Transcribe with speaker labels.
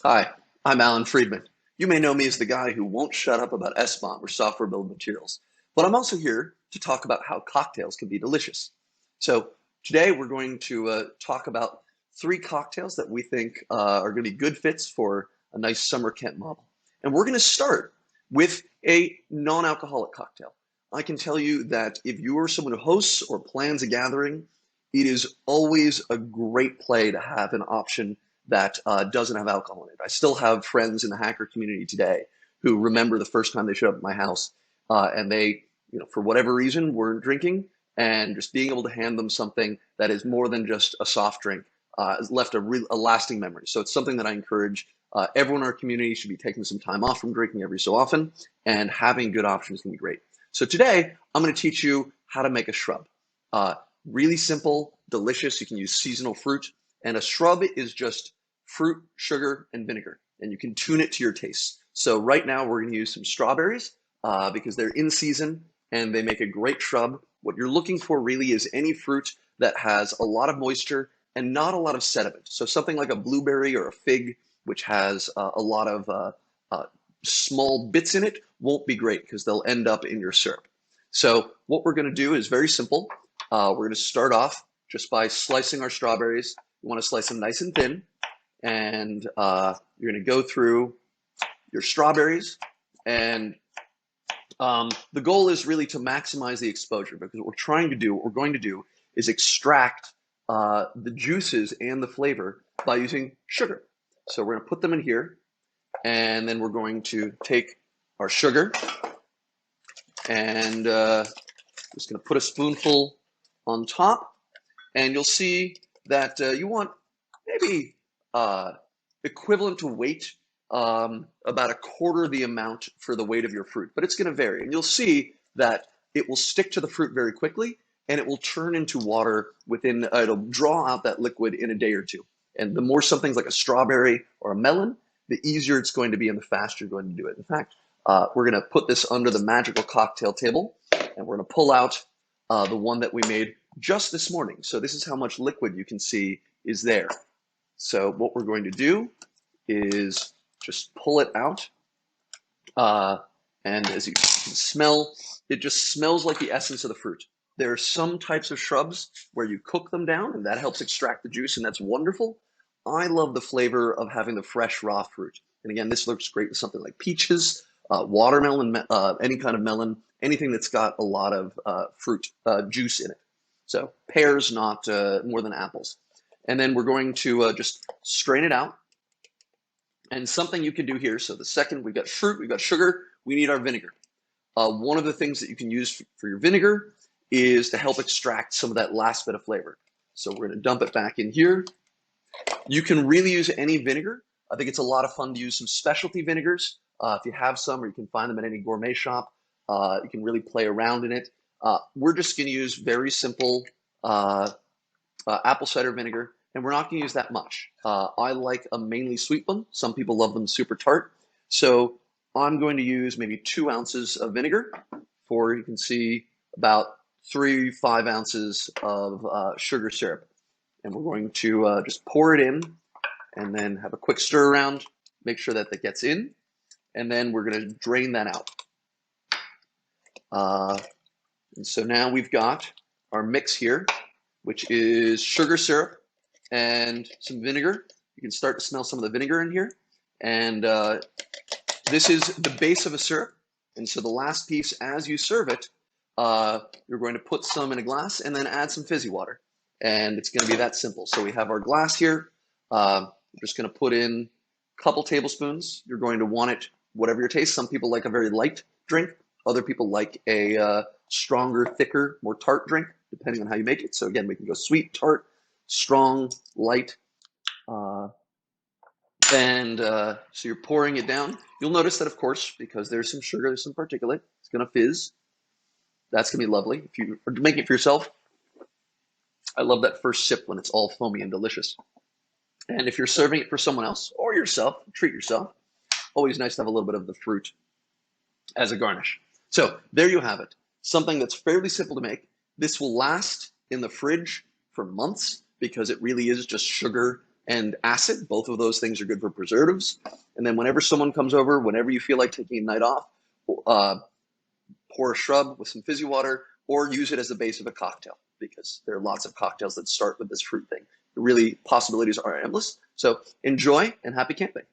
Speaker 1: Hi, I'm Alan Friedman. You may know me as the guy who won't shut up about SBOM or software build materials, but I'm also here to talk about how cocktails can be delicious. So today we're going to talk about three cocktails that we think are going to be good fits for a nice summer camp model. And we're going to start with a non-alcoholic cocktail. I can tell you that if you are someone who hosts or plans a gathering, it is always a great play to have an option that doesn't have alcohol in it. I still have friends in the hacker community today who remember the first time they showed up at my house and they, for whatever reason, weren't drinking, and just being able to hand them something that is more than just a soft drink has left a lasting memory. So it's something that I encourage. Everyone in our community should be taking some time off from drinking every so often, and having good options can be great. So today, I'm going to teach you how to make a shrub. Really simple, delicious. You can use seasonal fruit, and a shrub is just fruit, sugar, and vinegar, and you can tune it to your taste. So right now we're going to use some strawberries because they're in season and they make a great shrub. What you're looking for really is any fruit that has a lot of moisture and not a lot of sediment. So something like a blueberry or a fig, which has a lot of small bits in it, won't be great because they'll end up in your syrup. So what we're going to do is very simple. We're going to start off just by slicing our strawberries. You want to slice them nice and thin, and you're going to go through your strawberries, and the goal is really to maximize the exposure, because what we're going to do is extract the juices and the flavor by using sugar. So we're going to put them in here, and then we're going to take our sugar and just going to put a spoonful on top, and you'll see that you want maybe equivalent to weight, about a quarter the amount for the weight of your fruit, but it's going to vary. And you'll see that it will stick to the fruit very quickly, and it will turn into water it'll draw out that liquid in a day or two. And the more something's like a strawberry or a melon, the easier it's going to be and the faster you're going to do it. In fact, we're going to put this under the magical cocktail table, and we're going to pull out the one that we made just this morning. So this is how much liquid you can see is there. So what we're going to do is just pull it out. And as you can smell, it just smells like the essence of the fruit. There are some types of shrubs where you cook them down, and that helps extract the juice, and that's wonderful. I love the flavor of having the fresh raw fruit. And again, this looks great with something like peaches, watermelon, any kind of melon, anything that's got a lot of fruit juice in it. So pears, not more than apples. And then we're going to just strain it out. And something you can do here, so the second, we've got fruit, we've got sugar, we need our vinegar. One of the things that you can use for your vinegar is to help extract some of that last bit of flavor. So we're going to dump it back in here. You can really use any vinegar. I think it's a lot of fun to use some specialty vinegars. If you have some, or you can find them at any gourmet shop, you can really play around in it. We're just going to use very simple apple cider vinegar, and we're not going to use that much. I like a mainly sweet one. Some people love them super tart. So I'm going to use maybe 2 ounces of vinegar for, you can see, about 5 ounces of sugar syrup. And we're going to just pour it in and then have a quick stir around, make sure that that gets in, and then we're going to drain that out. And so now we've got our mix here, which is sugar syrup and some vinegar. You can start to smell some of the vinegar in here. And this is the base of a syrup. And so the last piece, as you serve it, you're going to put some in a glass and then add some fizzy water. And it's going to be that simple. So we have our glass here. We're just going to put in a couple tablespoons. You're going to want it whatever your taste. Some people like a very light drink. Other people like a stronger, thicker, more tart drink, depending on how you make it. So again, we can go sweet, tart, strong, light. So you're pouring it down. You'll notice that, of course, because there's some sugar, there's some particulate, it's going to fizz. That's going to be lovely. If you are making it for yourself, I love that first sip when it's all foamy and delicious. And if you're serving it for someone else or yourself, treat yourself. Always nice to have a little bit of the fruit as a garnish. So there you have it. Something that's fairly simple to make. This will last in the fridge for months because it really is just sugar and acid. Both of those things are good for preservatives. And then whenever someone comes over, whenever you feel like taking a night off, pour a shrub with some fizzy water, or use it as the base of a cocktail, because there are lots of cocktails that start with this fruit thing. Really, possibilities are endless. So enjoy and happy camping.